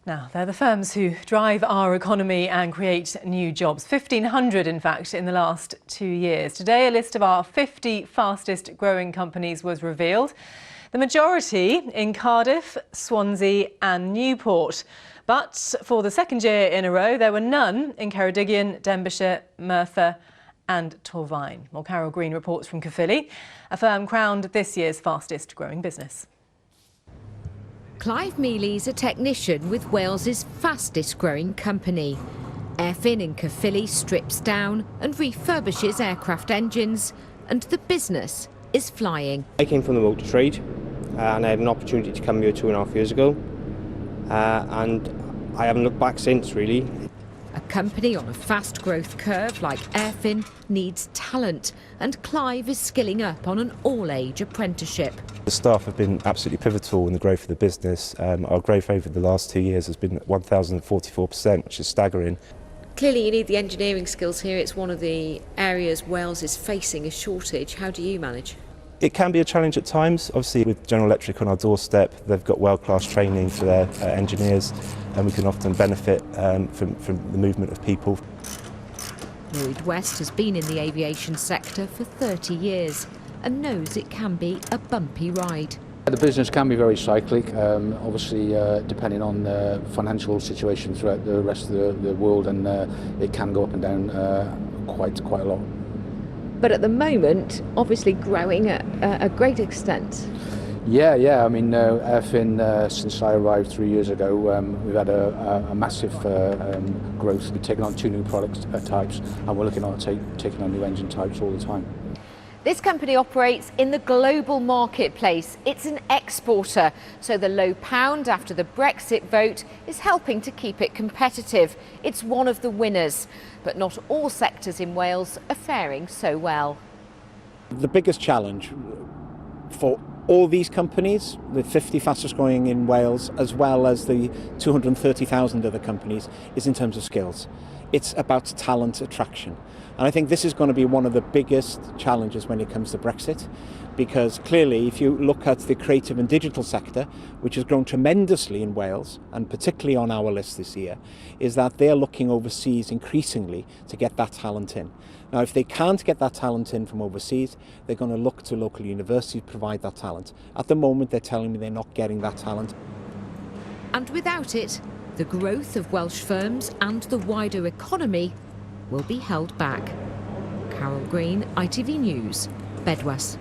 Now, they're the firms who drive our economy and create new jobs. 1,500, in fact, in the last 2 years. Today, a list of our 50 fastest growing companies was revealed. The majority in Cardiff, Swansea and Newport. But for the second year in a row, there were none in Ceredigion, Denbighshire, Merthyr and Torfaen. Well, Carol Green reports from Caerphilly, a firm crowned this year's fastest growing business. Clive Mealy's a technician with Wales's fastest growing company. AerFin in Caerphilly strips down and refurbishes aircraft engines, and the business is flying. I came from the motor trade and I had an opportunity to come here 2.5 years ago and I haven't looked back since, really. A company on a fast growth curve like AerFin needs talent, and Clive is skilling up on an all-age apprenticeship. The staff have been absolutely pivotal in the growth of the business. Our growth over the last 2 years has been 1,044%, which is staggering. Clearly you need the engineering skills here. It's one of the areas Wales is facing a shortage. How do you manage? It can be a challenge at times. Obviously, with General Electric on our doorstep, they've got world-class training for their engineers, and we can often benefit from the movement of people. Lloyd West has been in the aviation sector for 30 years and knows it can be a bumpy ride. The business can be very cyclic, obviously depending on the financial situation throughout the rest of the world, and it can go up and down quite a lot. But at the moment, obviously growing at a great extent. Yeah. I mean, AerFin, since I arrived 3 years ago, we've had a massive growth. We've taken on 2 new product types, and we're looking at taking on new engine types all the time. This company operates in the global marketplace. It's an exporter, so the low pound after the Brexit vote is helping to keep it competitive. It's one of the winners, but not all sectors in Wales are faring so well. The biggest challenge for all these companies, the 50 fastest growing in Wales, as well as the 230,000 other companies, is in terms of skills. It's about talent attraction. And I think this is going to be one of the biggest challenges when it comes to Brexit, because clearly if you look at the creative and digital sector, which has grown tremendously in Wales, and particularly on our list this year, is that they're looking overseas increasingly to get that talent in. Now, if they can't get that talent in from overseas, they're going to look to local universities to provide that talent. At the moment, they're telling me they're not getting that talent. And without it, the growth of Welsh firms and the wider economy will be held back. Carol Green, ITV News, Bedwas.